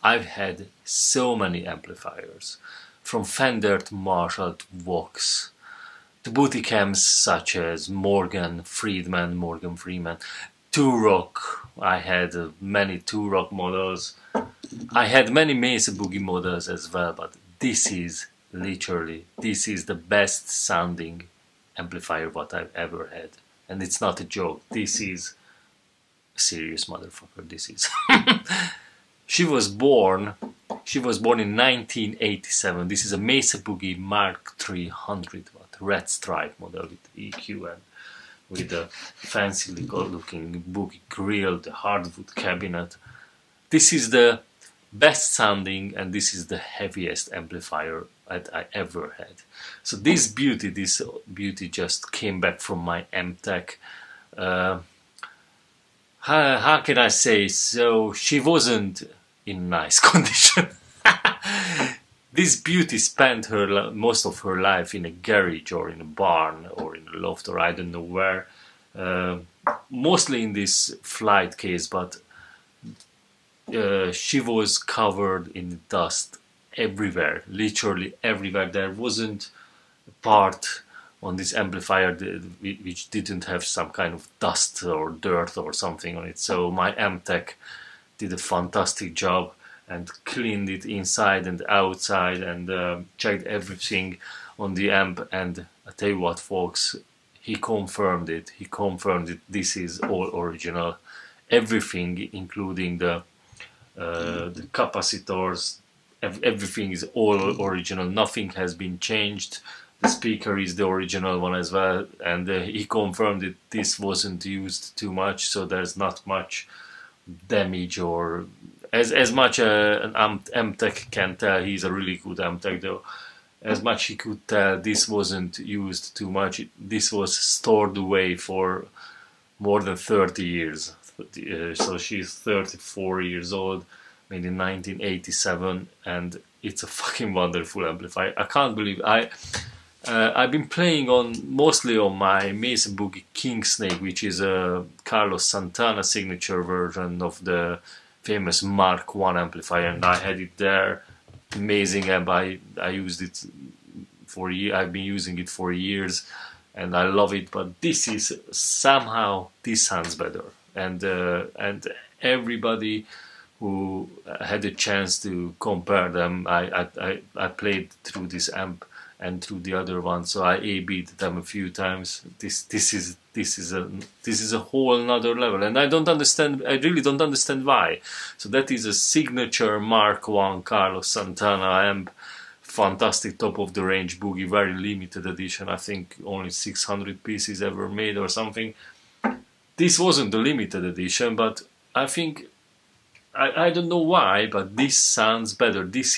I've had so many amplifiers, from Fender to Marshall to Vox, to booty cams such as Morgan Freeman, Two-Rock. I had many Two-Rock models. I had many Mesa Boogie models as well, but this is the best sounding amplifier what I've ever had. And it's not a joke. This is a serious motherfucker. This is. She was born in 1987. This is a Mesa Boogie Mark 300 watt red stripe model with EQ and with a fancy looking boogie grill, the hardwood cabinet. This is the best sounding and this is the heaviest amplifier that I ever had. So this beauty just came back from my Amtech. How can I say? So she wasn't in nice condition. This beauty spent most of her life in a garage or in a barn or in a loft or I don't know where. Mostly in this flight case, but she was covered in dust everywhere, literally everywhere. There wasn't a part on this amplifier which didn't have some kind of dust or dirt or something on it. So my Amtech did a fantastic job and cleaned it inside and outside and checked everything on the amp. And I tell you what, folks, he confirmed it. This is all original. Everything, including the capacitors, everything is all original. Nothing has been changed. The speaker is the original one as well, and he confirmed that this wasn't used too much, so there's not much damage or as much an Amtech can tell. He's a really good Amtech though. As much he could tell, this wasn't used too much. This was stored away for more than 30 years. So she's 34 years old, made in 1987, and it's a fucking wonderful amplifier. I can't believe I've been playing mostly on my Mesa Boogie King Snake, which is a Carlos Santana signature version of the famous Mark I amplifier, and I had it there. Amazing amp. I used it for I've been using it for years, and I love it. But this sounds better, and everybody who had a chance to compare them, I played through this amp and through the other one, so I A/B'd them a few times. This is a whole another level, and I really don't understand why. So that is a signature Mark I Carlos Santana amp, fantastic top of the range boogie, very limited edition. I think only 600 pieces ever made or something. This wasn't the limited edition, but I think I don't know why, but this sounds better. This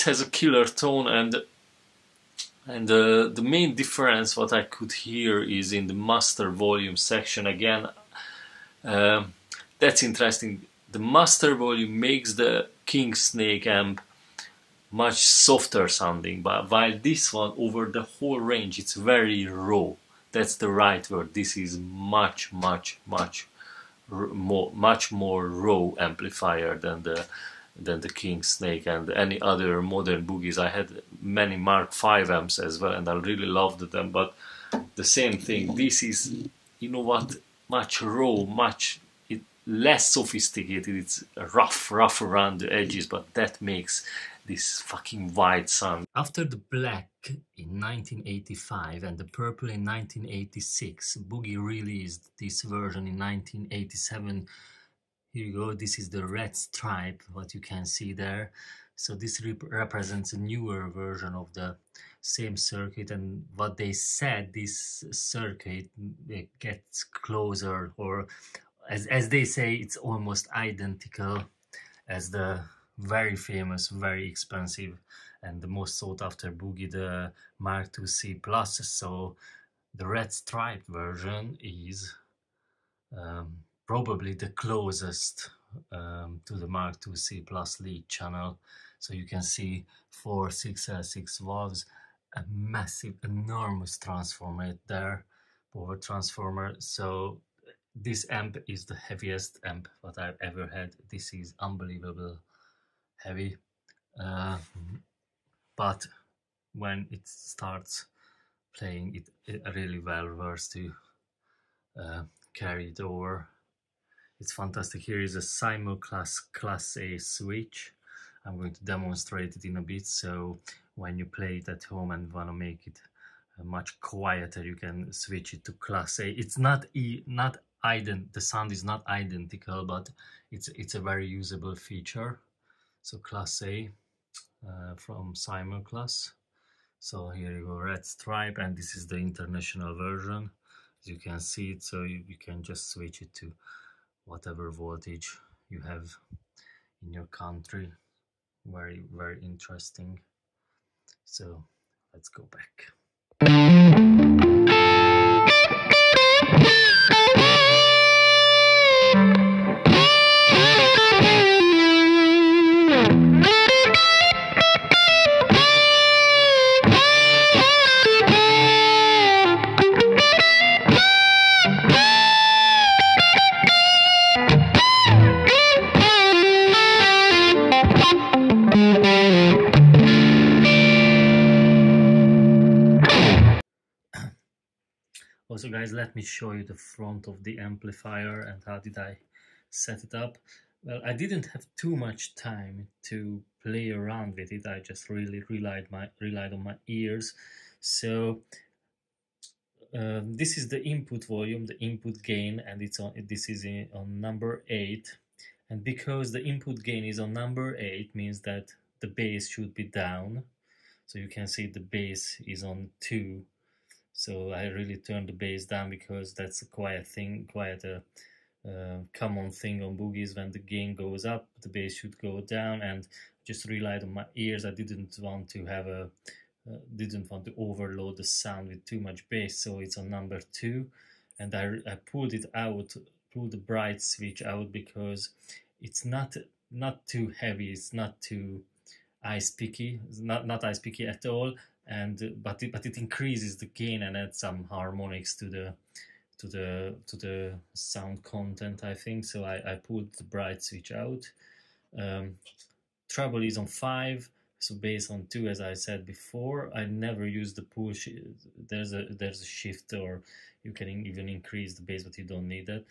has a killer tone, and the main difference what I could hear is in the master volume section again. That's interesting. The master volume makes the King Snake amp much softer sounding, but while this one over the whole range it's very raw. That's the right word. This is much more raw amplifier than the King Snake and any other modern boogies. I had many Mark V amps as well, and I really loved them, but the same thing. This is, you know what, much raw, less sophisticated. It's rough around the edges, but that makes this fucking white sound. After the black in 1985 and the purple in 1986, Boogie released this version in 1987. Here you go, this is the red stripe, what you can see there. So this represents a newer version of the same circuit, and what they said, this circuit gets closer, or as they say, it's almost identical as the very famous, very expensive and the most sought after boogie, the Mark II C+. So the red stripe version is probably the closest to the Mark II C+ lead channel. So you can see 4 6L6 valves, a massive, enormous transformer there, power transformer. So This amp is the heaviest amp that I've ever had. This is unbelievable heavy, uh, but when it starts playing, it really well versed to carry it over. It's fantastic. Here is a simulcast Class A switch. I'm going to demonstrate it in a bit. So when you play it at home and want to make it much quieter, you can switch it to Class A. It's not the sound is not identical, but it's a very usable feature. So Class A from Simulcast. So here you go, red stripe, and this is the international version. As you can see it, so you can just switch it to whatever voltage you have in your country. Very, very interesting. So let's go back. Also guys, let me show you the front of the amplifier and how did I set it up. Well, I didn't have too much time to play around with it. I just really relied on my ears. So this is the input volume, the input gain, and this is on number 8. And because the input gain is on number 8, means that the bass should be down. So you can see the bass is on 2. So I really turned the bass down because that's quite a common thing on boogies. When the gain goes up, the bass should go down, and just relied on my ears. I didn't want to overload the sound with too much bass, so it's on number 2. And I pulled the bright switch out because it's not too heavy, it's not too ice picky, it's not ice picky at all, and but it increases the gain and adds some harmonics to the sound content, I think. So I pulled the bright switch out. Treble is on 5, so bass on 2, as I said before. I never use the push. There's a shift, or you can even increase the bass, but you don't need that.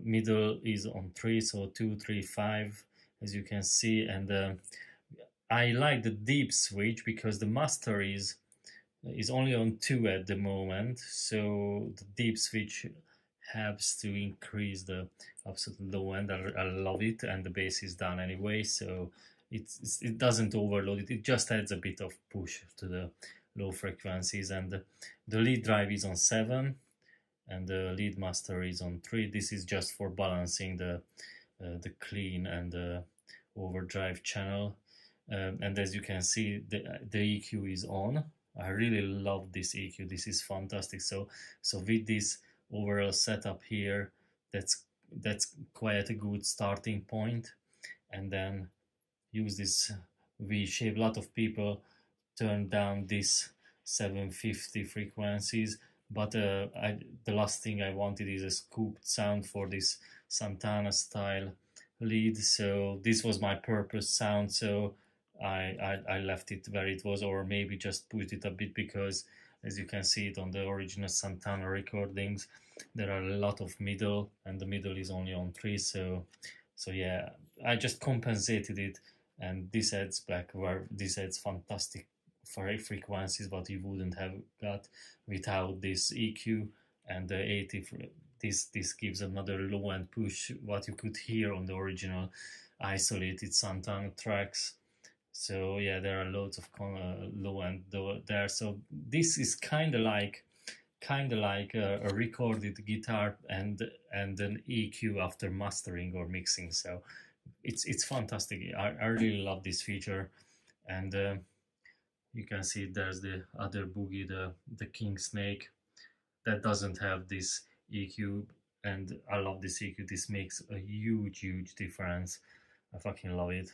Middle is on 3, so 2, 3, 5, as you can see. And I like the deep switch because the master is only on 2 at the moment, so the deep switch helps to increase the absolute low end. I love it, and the bass is down anyway, so it doesn't overload it. It just adds a bit of push to the low frequencies. And the lead drive is on 7, and the lead master is on 3. This is just for balancing the clean and the overdrive channel. And as you can see, the EQ is on. I really love this EQ. This is fantastic. So with this overall setup here, that's quite a good starting point. And then use this V shape. A lot of people turn down this 750 frequencies, but the last thing I wanted is a scooped sound for this Santana style lead. So this was my purpose sound. So I left it where it was, or maybe just pushed it a bit, because as you can see it on the original Santana recordings, there are a lot of middle, and the middle is only on 3. So yeah, I just compensated it, and this adds back where this adds fantastic frequencies, but you wouldn't have got without this EQ. And the 80, this gives another low end push, what you could hear on the original isolated Santana tracks. So yeah, there are loads of low end there. So this is kind of like a recorded guitar and an EQ after mastering or mixing. So it's fantastic. I really love this feature. And you can see there's the other boogie, the King Snake, that doesn't have this EQ, and I love this EQ. This makes a huge difference. I fucking love it.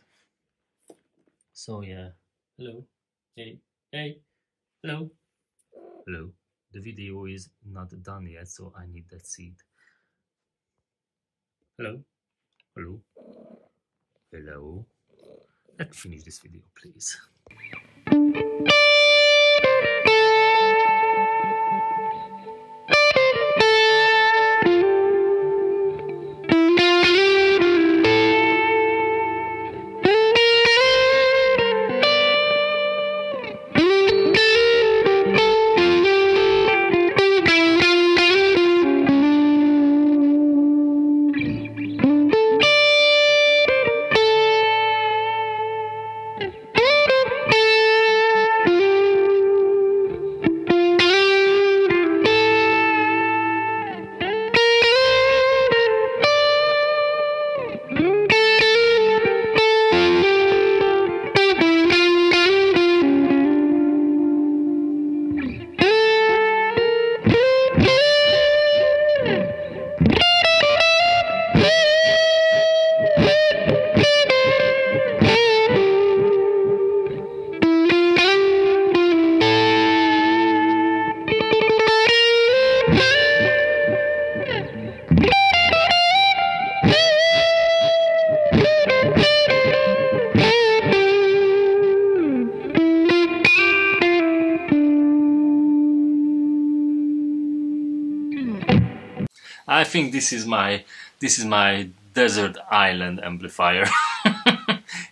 So yeah, hello, hey, hello, hello. the video is not done yet, so I need that seed. Hello? Hello? Hello? Let's finish this video, please. I think this is my desert island amplifier.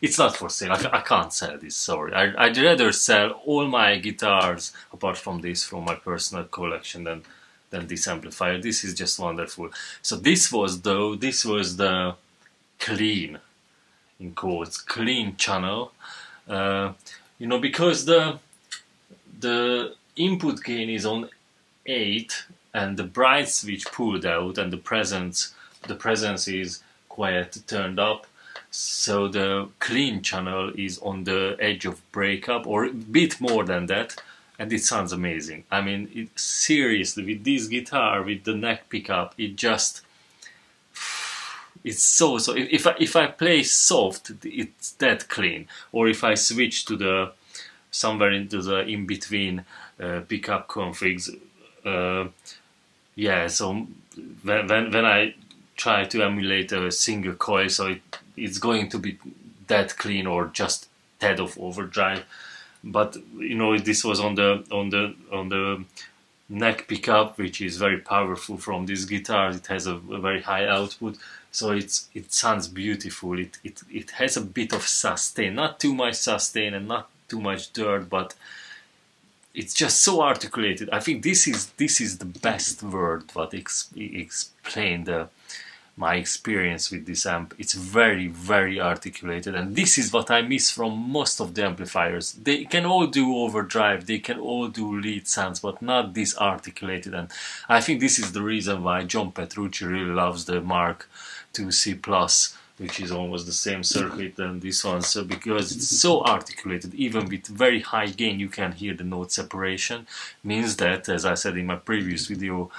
It's not for sale. I can't sell this. Sorry. I'd rather sell all my guitars apart from this from my personal collection than this amplifier. This is just wonderful. So this was the clean, in quotes, clean channel. You know, because the input gain is on 8 and the bright switch pulled out and the presence is quite turned up, so the clean channel is on the edge of breakup or a bit more than that, and it sounds amazing. I mean, seriously, with this guitar, with the neck pickup, it's so if I play soft, it's that clean, or if I switch to the somewhere into the in between pickup configs, yeah, so when I try to emulate a single coil, so it's going to be that clean or just tad of overdrive. But you know, this was on the neck pickup, which is very powerful from this guitar. It has a very high output, so it sounds beautiful. It has a bit of sustain, not too much sustain and not too much dirt, but it's just so articulated. I think this is the best word that explain my experience with this amp. It's very, very articulated, and this is what I miss from most of the amplifiers. They can all do overdrive, they can all do lead sounds, but not this articulated. And I think this is the reason why John Petrucci really loves the Mark II C+, which is almost the same circuit than this one. So because it's so articulated, even with very high gain, you can hear the note separation. Means that, as I said in my previous video,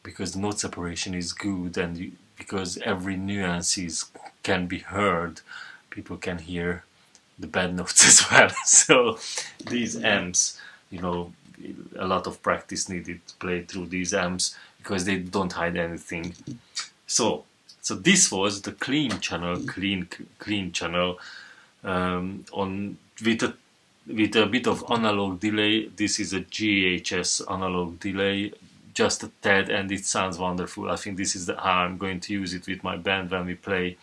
because the note separation is good and because every nuance can be heard, people can hear the bad notes as well. So these amps, you know, a lot of practice needed to play through these amps because they don't hide anything. So this was the clean channel, clean channel, on with a bit of analog delay. This is a GHS analog delay, just a tad, and it sounds wonderful. I think this is how I'm going to use it with my band when we play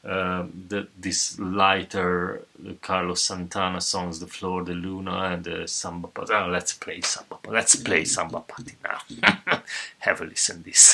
this lighter Carlos Santana songs, the Flor de Luna and the Samba Party. Oh, let's play Samba Party now. Have a listen this.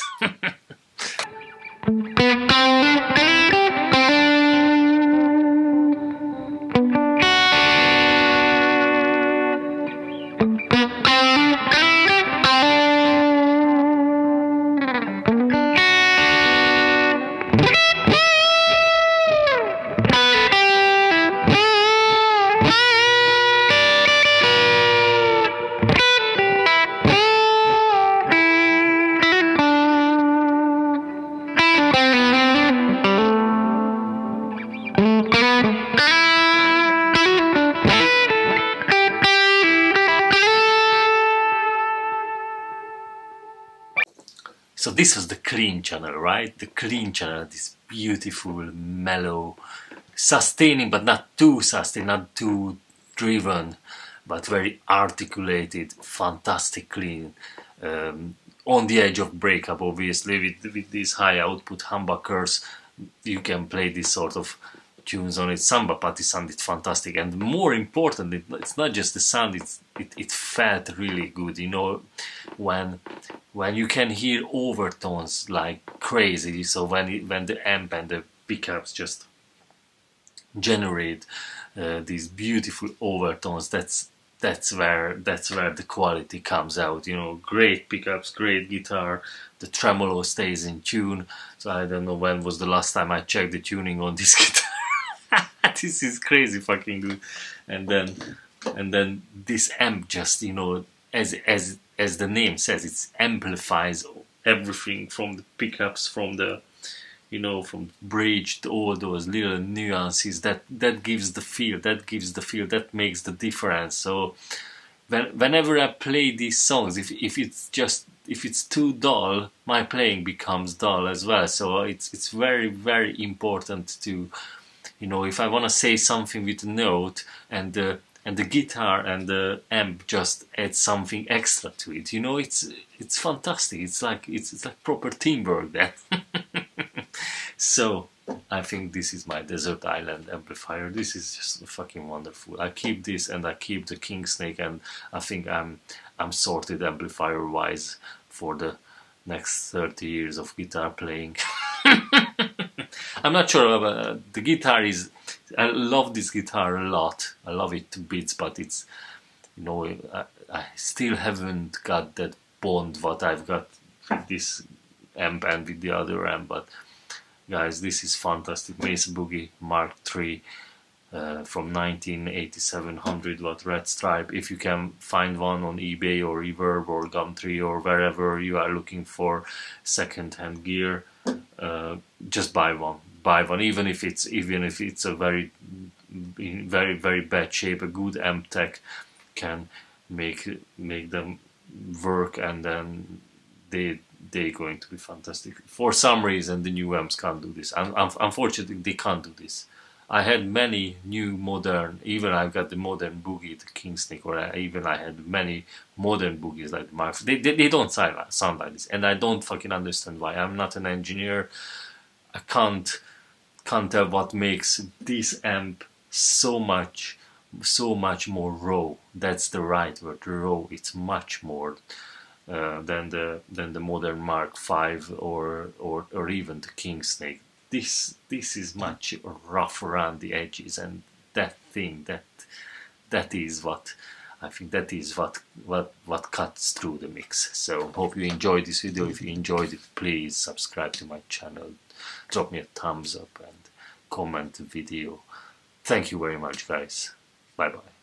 So this was the clean channel, right? The clean channel, this beautiful, mellow, sustaining, but not too sustained, not too driven, but very articulated, fantastic clean. On the edge of breakup, obviously, with these high output humbuckers, you can play this sort of tunes on it. Samba Party sounded fantastic, and more importantly, it's not just the sound; it felt really good. You know, when you can hear overtones like crazy. So when the amp and the pickups just generate these beautiful overtones, that's where the quality comes out. You know, great pickups, great guitar, the tremolo stays in tune. So I don't know when was the last time I checked the tuning on this guitar. This is crazy fucking good. And then this amp just, you know, as the name says, it amplifies everything from the pickups, from the, you know, from bridge to all those little nuances. That gives the feel, that makes the difference. So whenever I play these songs, if it's too dull, my playing becomes dull as well. So it's very, very important to, you know, if I want to say something with a note, and the guitar and the amp just add something extra to it, you know, it's fantastic. It's like proper teamwork then. So I think this is my Desert Island amplifier. This is just fucking wonderful. I keep this, and I keep the King Snake, and I think I'm sorted amplifier wise for the next 30 years of guitar playing. I'm not sure about the guitar. I love this guitar a lot. I love it to bits, but it's, you know, I still haven't got that bond what I've got with this amp and with the other amp. But guys, this is fantastic. Mesa Boogie Mark III from 1987, 100-watt red stripe. If you can find one on eBay or Reverb or Gumtree or wherever you are looking for second-hand gear, just buy one. Even if it's a very very bad shape. A good amp tech can make them work, and then they're going to be fantastic. For some reason, the new amps can't do this. Unfortunately, they can't do this. I had many new modern, even I've got the modern Boogie, the King Snake, or I had many modern Boogies like the Mark. They don't sound like this, and I don't fucking understand why. I'm not an engineer. I can't tell what makes this amp so much more raw. That's the right word, raw. It's much more than the modern Mark V or even the King Snake. This is much rough around the edges, and that is what I think, that is what cuts through the mix. So hope you enjoyed this video. If you enjoyed it, please subscribe to my channel, drop me a thumbs up, and comment the video. Thank you very much, guys. Bye bye.